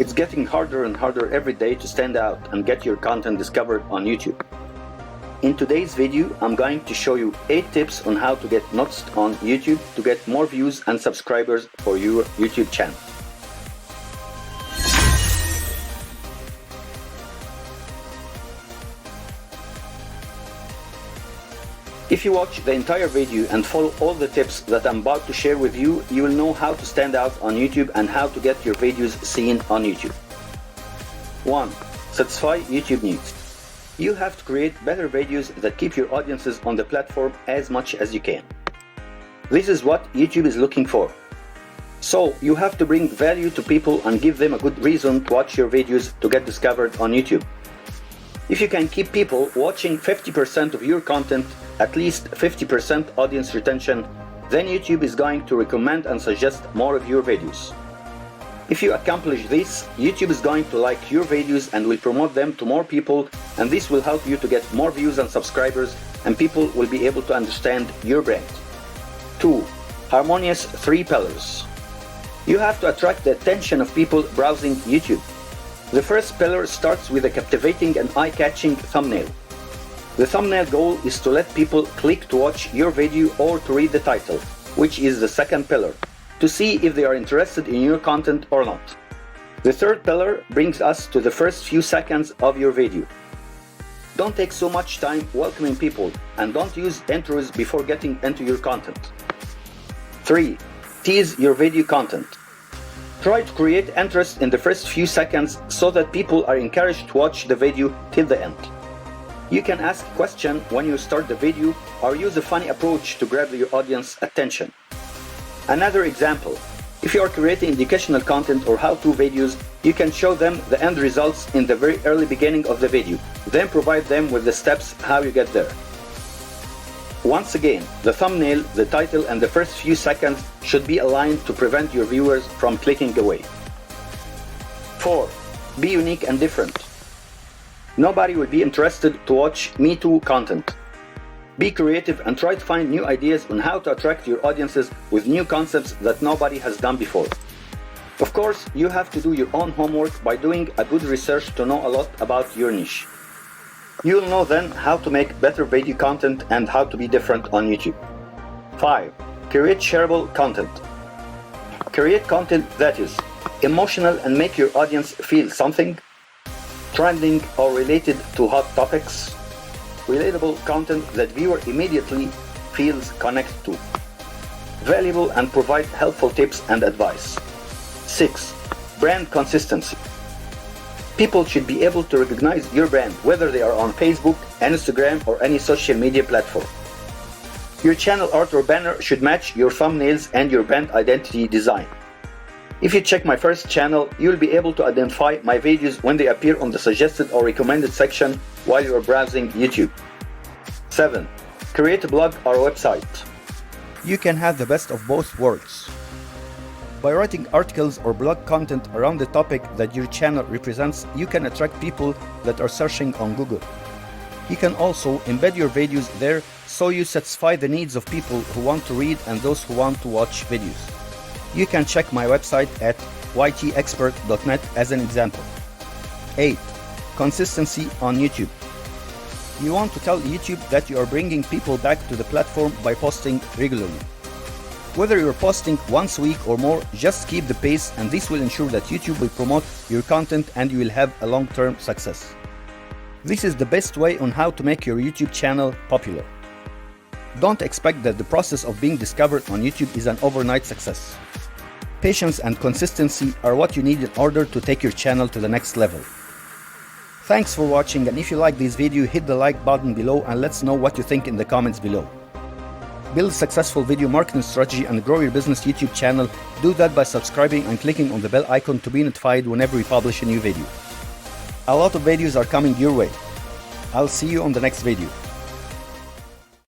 It's getting harder and harder every day to stand out and get your content discovered on YouTube. In today's video, I'm going to show you 8 tips on how to get noticed on YouTube to get more views and subscribers for your YouTube channel. If you watch the entire video and follow all the tips that I'm about to share with you, you will know how to stand out on YouTube and how to get your videos seen on YouTube. 1. Satisfy YouTube needs. You have to create better videos that keep your audiences on the platform as much as you can. This is what YouTube is looking for. So you have to bring value to people and give them a good reason to watch your videos to get discovered on YouTube. If you can keep people watching 50% of your content, at least 50% audience retention, then YouTube is going to recommend and suggest more of your videos. If you accomplish this, YouTube is going to like your videos and will promote them to more people, and this will help you to get more views and subscribers, and people will be able to understand your brand. 2. Harmonious 3 pillars. You have to attract the attention of people browsing YouTube. The first pillar starts with a captivating and eye-catching thumbnail. The thumbnail goal is to let people click to watch your video or to read the title, which is the second pillar, to see if they are interested in your content or not. The third pillar brings us to the first few seconds of your video. Don't take so much time welcoming people, and don't use intros before getting into your content. 3. Tease your video content. Try to create interest in the first few seconds so that people are encouraged to watch the video till the end. You can ask a question when you start the video or use a funny approach to grab your audience attention. Another example, if you are creating educational content or how-to videos, you can show them the end results in the very early beginning of the video, then provide them with the steps how you get there. Once again, the thumbnail, the title, and the first few seconds should be aligned to prevent your viewers from clicking away. 4. Be unique and different. Nobody will be interested to watch Me Too content. Be creative and try to find new ideas on how to attract your audiences with new concepts that nobody has done before. Of course, you have to do your own homework by doing a good research to know a lot about your niche. You'll know then how to make better video content and how to be different on YouTube. 5. Create shareable content. Create content that is emotional and make your audience feel something, trending or related to hot topics, relatable content that viewer immediately feels connected to, valuable and provide helpful tips and advice. 6. Brand consistency. People should be able to recognize your brand whether they are on Facebook, Instagram, or any social media platform. Your channel art or banner should match your thumbnails and your brand identity design. If you check my first channel, you'll be able to identify my videos when they appear on the suggested or recommended section while you are browsing YouTube. 7. Create a blog or website. You can have the best of both worlds. By writing articles or blog content around the topic that your channel represents, you can attract people that are searching on Google. You can also embed your videos there so you satisfy the needs of people who want to read and those who want to watch videos. You can check my website at ytexpert.net as an example. 8. Consistency on YouTube. You want to tell YouTube that you are bringing people back to the platform by posting regularly. Whether you're posting once a week or more, just keep the pace, and this will ensure that YouTube will promote your content and you will have a long-term success. This is the best way on how to make your YouTube channel popular. Don't expect that the process of being discovered on YouTube is an overnight success. Patience and consistency are what you need in order to take your channel to the next level. Thanks for watching, and if you like this video, hit the like button below and let's know what you think in the comments below. Build a successful video marketing strategy and grow your business YouTube channel. Do that by subscribing and clicking on the bell icon to be notified whenever we publish a new video. A lot of videos are coming your way. I'll see you on the next video.